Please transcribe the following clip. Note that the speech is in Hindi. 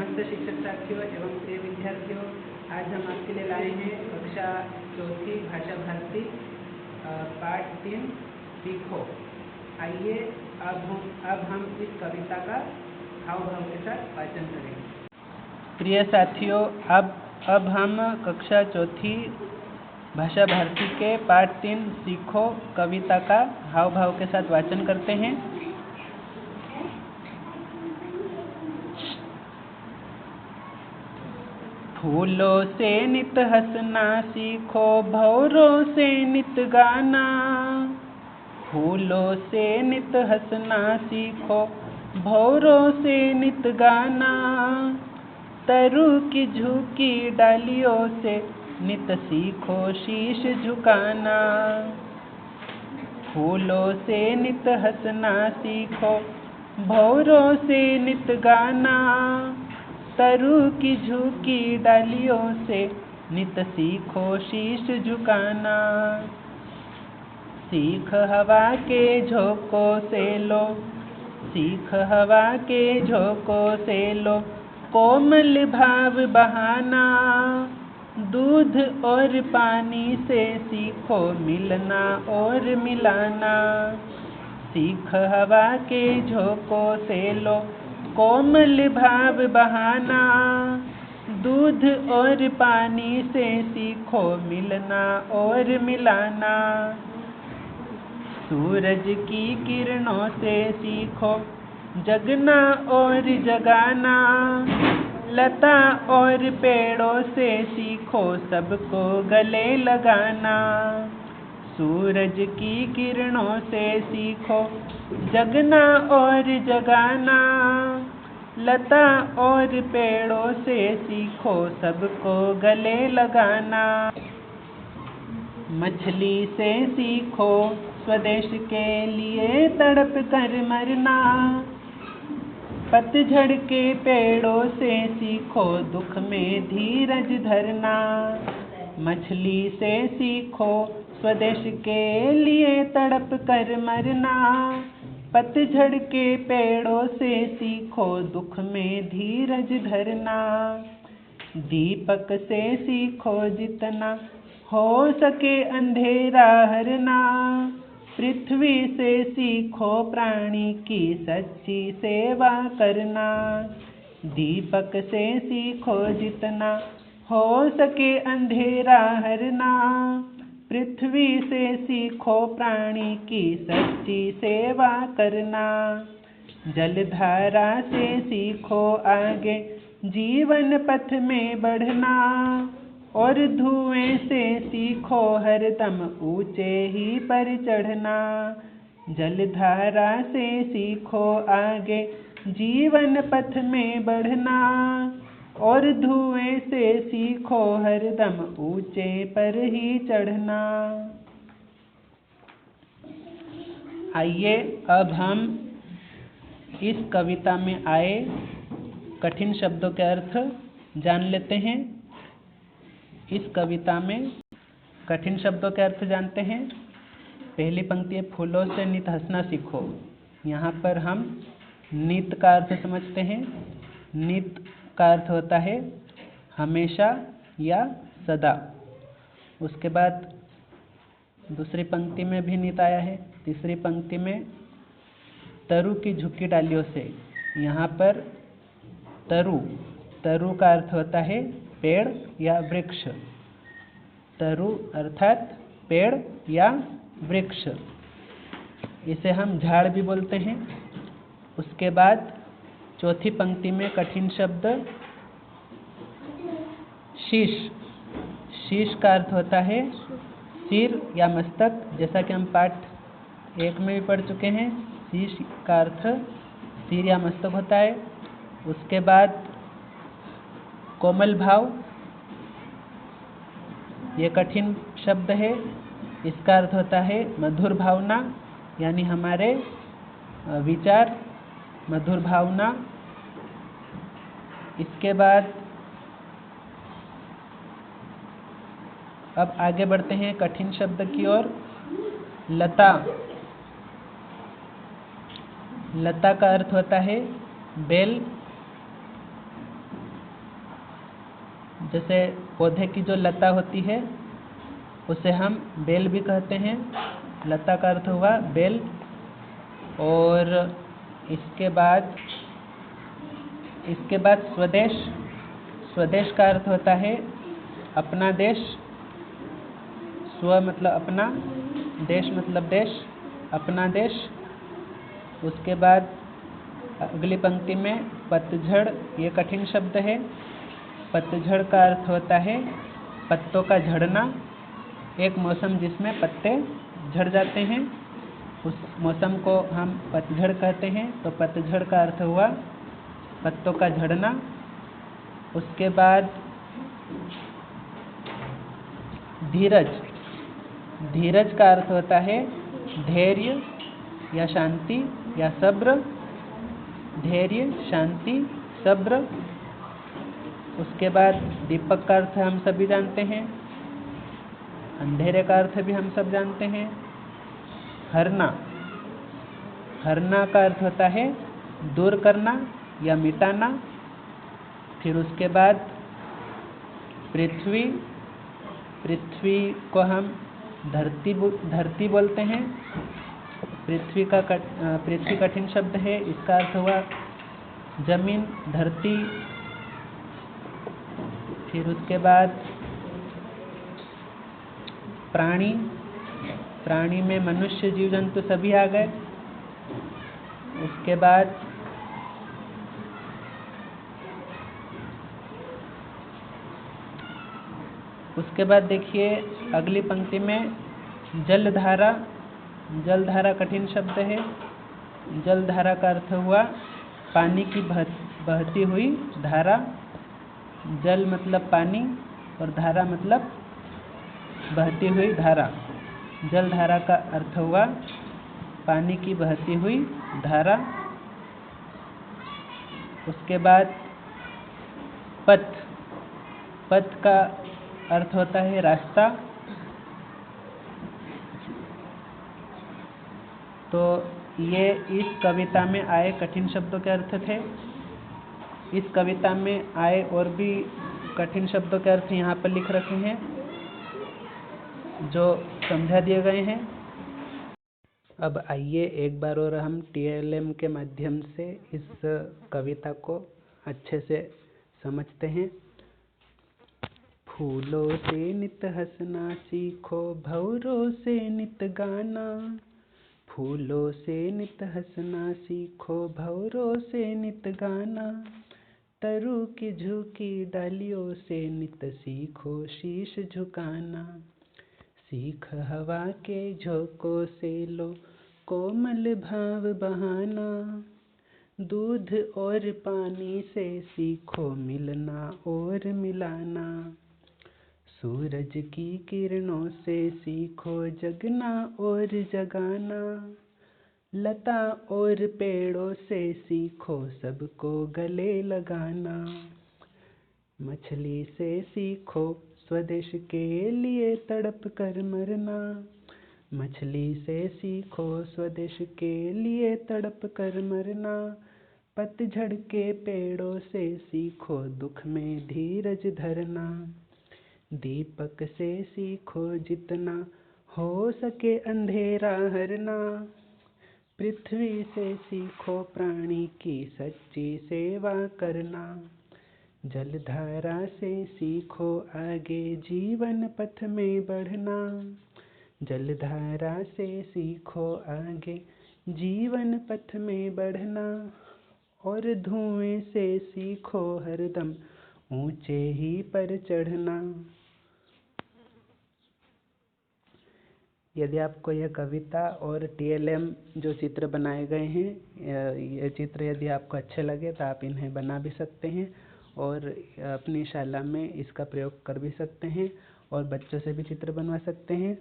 नमस्ते शिक्षक साथियों एवं प्रिय विद्यार्थियों, आज हम आपके लिए लाए हैं कक्षा चौथी भाषा भारती पाठ 3 सीखो। आइए अब हम इस कविता का हाव भाव के साथ वाचन करेंगे। प्रिय साथियों, अब हम कक्षा चौथी भाषा भारती के पाठ 3 सीखो कविता का हाव भाव के साथ वाचन करते हैं। फूलों से नित हंसना सीखो, भंवरों से नित गाना। फूलों से नित हंसना सीखो, भंवरों से नित गाना। तरु की झुकी डालियों से नित सीखो शीश झुकाना। फूलों से नित हंसना सीखो, भंवरों से नित गाना। तरु की झुकी डालियों से नित सीखो शीश झुकाना। सीख हवा के झोंकों से लो, सीख हवा के झोंकों से लो, कोमल भाव बहाना। दूध और पानी से सीखो मिलना और मिलाना। सीख हवा के झोंकों से लो, कोमल भाव बहाना। दूध और पानी से सीखो मिलना और मिलाना। सूरज की किरणों से सीखो जगना और जगाना। लता और पेड़ों से सीखो सबको गले लगाना। सूरज की किरणों से सीखो जगना और जगाना। लता और पेड़ों से सीखो सबको गले लगाना। मछली से सीखो स्वदेश के लिए तड़प कर मरना। पतझड़ के पेड़ों से सीखो दुख में धीरज धरना। मछली से सीखो स्वदेश के लिए तड़प कर मरना। पतझड़ के पेड़ों से सीखो दुख में धीरज धरना। दीपक से सीखो जितना हो सके अंधेरा हरना। पृथ्वी से सीखो प्राणी की सच्ची सेवा करना। दीपक से सीखो जितना हो सके अंधेरा हरना। पृथ्वी से सीखो प्राणी की सच्ची सेवा करना। जलधारा से सीखो आगे जीवन पथ में बढ़ना। और धुएं से सीखो हरदम ऊंचे ही पर चढ़ना। जलधारा से सीखो आगे जीवन पथ में बढ़ना। और धुएं से सीखो हरदम ऊंचे पर ही चढ़ना। आइए अब हम इस कविता में आए कठिन शब्दों के अर्थ जान लेते हैं। इस कविता में कठिन शब्दों के अर्थ जानते हैं। पहली पंक्ति है, फूलों से नित हंसना सीखो। यहाँ पर हम नित का अर्थ समझते हैं। नित का अर्थ होता है हमेशा या सदा। उसके बाद दूसरी पंक्ति में भी नित आया है। तीसरी पंक्ति में तरु की झुकी डालियों से। यहाँ पर तरु का अर्थ होता है पेड़ या वृक्ष। तरु अर्थात पेड़ या वृक्ष, इसे हम झाड़ भी बोलते हैं। उसके बाद चौथी पंक्ति में कठिन शब्द शीश। शीश का अर्थ होता है सिर या मस्तक, जैसा कि हम पाठ 1 में भी पढ़ चुके हैं। शीश का अर्थ सिर या मस्तक होता है। उसके बाद कोमल भाव, ये कठिन शब्द है। इसका अर्थ होता है मधुर भावना, यानी हमारे विचार, मधुर भावना। इसके बाद अब आगे बढ़ते हैं कठिन शब्द की ओर। लता। लता का अर्थ होता है बेल। जैसे पौधे की जो लता होती है उसे हम बेल भी कहते हैं। लता का अर्थ हुआ बेल। और इसके बाद स्वदेश। स्वदेश का अर्थ होता है अपना देश। स्व मतलब अपना, देश मतलब देश, अपना देश। उसके बाद अगली पंक्ति में पतझड़, ये कठिन शब्द है। पतझड़ का अर्थ होता है पत्तों का झड़ना। एक मौसम जिसमें पत्ते झड़ जाते हैं, उस मौसम को हम पतझड़ कहते हैं। तो पतझड़ का अर्थ हुआ पत्तों का झड़ना। उसके बाद धीरज। धीरज का अर्थ होता है धैर्य या शांति या सब्र। धैर्य, शांति, सब्र। उसके बाद दीपक का अर्थ हम सभी जानते हैं। अंधेरे का अर्थ भी हम सब जानते हैं। हरना। हरना का अर्थ होता है दूर करना या मिटाना। फिर उसके बाद पृथ्वी। पृथ्वी को हम धरती बोलते हैं। पृथ्वी कठिन शब्द है। इसका अर्थ हुआ जमीन, धरती। फिर उसके बाद प्राणी। प्राणी में मनुष्य, जीव जंतु सभी आ गए। उसके बाद देखिए अगली पंक्ति में जलधारा। जलधारा कठिन शब्द है। जलधारा का अर्थ हुआ पानी की बहती हुई धारा। जल मतलब पानी और धारा मतलब बहती हुई धारा। जलधारा का अर्थ हुआ पानी की बहती हुई धारा। उसके बाद पथ। पथ का अर्थ होता है रास्ता। तो ये इस कविता में आए कठिन शब्दों के अर्थ थे। इस कविता में आए और भी कठिन शब्दों के अर्थ यहाँ पर लिख रखे हैं जो समझा दिए गए हैं। अब आइए एक बार और हम TLM के माध्यम से इस कविता को अच्छे से समझते हैं। फूलों से नित हंसना सीखो, भंवरों से नित गाना। फूलों से नित हंसना सीखो, भंवरों से नित गाना। तरु की झुकी डालियों से नित सीखो शीश झुकाना। सीख हवा के झोंकों से लो कोमल भाव बहाना। दूध और पानी से सीखो मिलना और मिलाना। सूरज की किरणों से सीखो जगना और जगाना। लता और पेड़ों से सीखो सबको गले लगाना। मछली से सीखो स्वदेश के लिए तड़प कर मरना। मछली से सीखो स्वदेश के लिए तड़प कर मरना। पतझड़ के पेड़ों से सीखो दुख में धीरज धरना। दीपक से सीखो जितना हो सके अंधेरा हरना। पृथ्वी से सीखो प्राणी की सच्ची सेवा करना। जलधारा से सीखो आगे जीवन पथ में बढ़ना। जलधारा से सीखो आगे जीवन पथ में बढ़ना। और धुएं से सीखो हरदम ऊंचे ही पर चढ़ना। यदि आपको यह कविता और TLM जो चित्र बनाए गए हैं, ये चित्र यदि आपको अच्छे लगे तो आप इन्हें बना भी सकते हैं और अपनी शाला में इसका प्रयोग कर भी सकते हैं और बच्चों से भी चित्र बनवा सकते हैं।